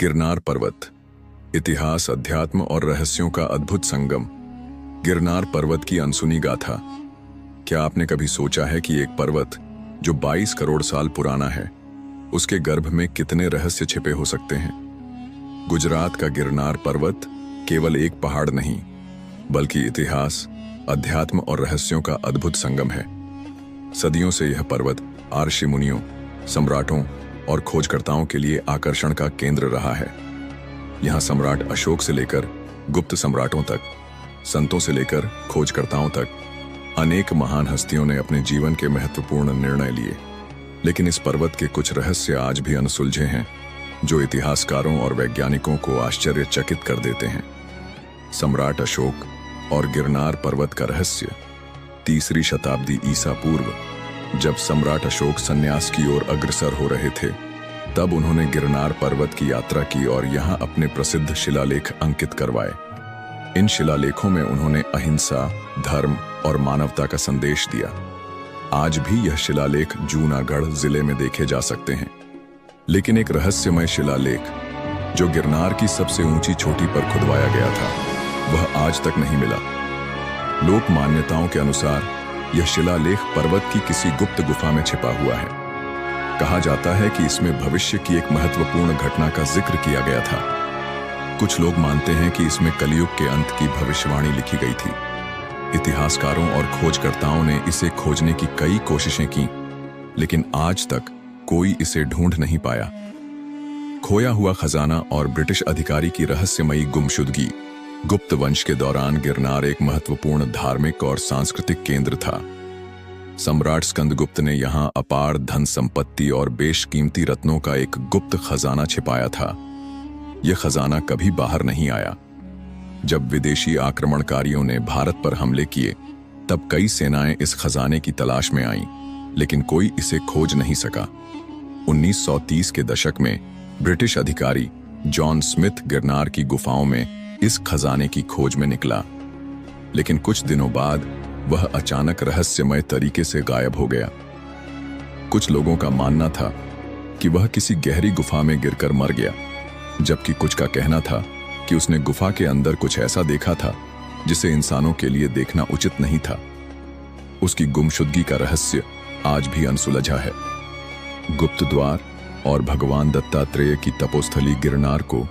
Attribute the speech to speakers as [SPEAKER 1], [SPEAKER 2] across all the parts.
[SPEAKER 1] गिरनार पर्वत, इतिहास, अध्यात्म और रहस्यों का अद्भुत संगम। गिरनार पर्वत की अनसुनी गाथा। क्या आपने कभी सोचा है कि एक पर्वत जो 22 करोड़ साल पुराना है, उसके गर्भ में कितने रहस्य छिपे हो सकते हैं? गुजरात का गिरनार पर्वत केवल एक पहाड़ नहीं, बल्कि इतिहास, अध्यात्म और रहस्यों का अद्भुत संगम है। सदियों से यह पर्वत ऋषि मुनियों, सम्राटों और खोजकर्ताओं के लिए आकर्षण का केंद्र रहा है। यहाँ सम्राट अशोक से लेकर गुप्त सम्राटों तक, संतों से लेकर खोजकर्ताओं तक, अनेक महान हस्तियों ने अपने जीवन के महत्वपूर्ण निर्णय लिए। लेकिन इस पर्वत के कुछ रहस्य आज भी अनसुलझे हैं, जो इतिहासकारों और वैज्ञानिकों को आश्चर्यचकित कर देते हैं। सम्राट अशोक और गिरनार पर्वत का रहस्य। 3री शताब्दी ईसा पूर्व, जब सम्राट अशोक संन्यास की ओर अग्रसर हो रहे थे, तब उन्होंने गिरनार पर्वत की यात्रा की और यहाँ अपने प्रसिद्ध शिलालेख अंकित करवाए। इन शिलालेखों में उन्होंने अहिंसा, धर्म और मानवता का संदेश दिया। आज भी यह शिलालेख जूनागढ़ जिले में देखे जा सकते हैं। लेकिन एक रहस्यमय शिलालेख जो गिरनार की सबसे ऊंची चोटी पर खुदवाया गया था, वह आज तक नहीं मिला। लोक मान्यताओं के अनुसार यह शिलालेख पर्वत की किसी गुप्त गुफा में छिपा हुआ है। कहा जाता है कि इसमें भविष्य की एक महत्वपूर्ण घटना का जिक्र किया गया था। कुछ लोग मानते हैं कि इसमें कलयुग के अंत की भविष्यवाणी लिखी गई थी। इतिहासकारों और खोजकर्ताओं ने इसे खोजने की कई कोशिशें की, लेकिन आज तक कोई इसे ढूंढ नहीं पाया। खोया हुआ खजाना और ब्रिटिश अधिकारी की रहस्यमयी गुमशुदगी। गुप्त वंश के दौरान गिरनार एक महत्वपूर्ण धार्मिक और सांस्कृतिक केंद्र था। सम्राट स्कंदगुप्त ने यहाँ अपार धन संपत्ति और बेशकीमती रत्नों का एक गुप्त खजाना छिपाया था। यह खजाना कभी बाहर नहीं आया। जब विदेशी आक्रमणकारियों ने भारत पर हमले किए, तब कई सेनाएं इस खजाने की तलाश में आईं, लेकिन कोई इसे खोज नहीं सका। 1930 के दशक में ब्रिटिश अधिकारी जॉन स्मिथ गिरनार की गुफाओं में इस खजाने की खोज में निकला, लेकिन कुछ दिनों बाद वह अचानक रहस्यमय तरीके से गायब हो गया। कुछ लोगों का मानना था कि वह किसी गहरी गुफा में गिरकर मर गया, जबकि कुछ का कहना था कि उसने गुफा के अंदर कुछ ऐसा देखा था जिसे इंसानों के लिए देखना उचित नहीं था। उसकी गुमशुदगी का रहस्य आज भी अनसुलझा है। गुप्त द्वार और भगवान दत्तात्रेय की तपोस्थली गिरनार को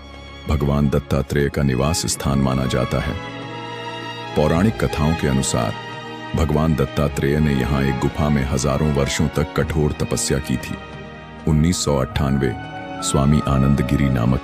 [SPEAKER 1] भगवान दत्तात्रेय का निवास स्थान माना जाता है। पौराणिक कथाओं के अनुसार भगवान दत्तात्रेय ने यहाँ एक गुफा में हजारों वर्षों तक कठोर तपस्या की थी। 1998 स्वामी आनंद गिरी नामक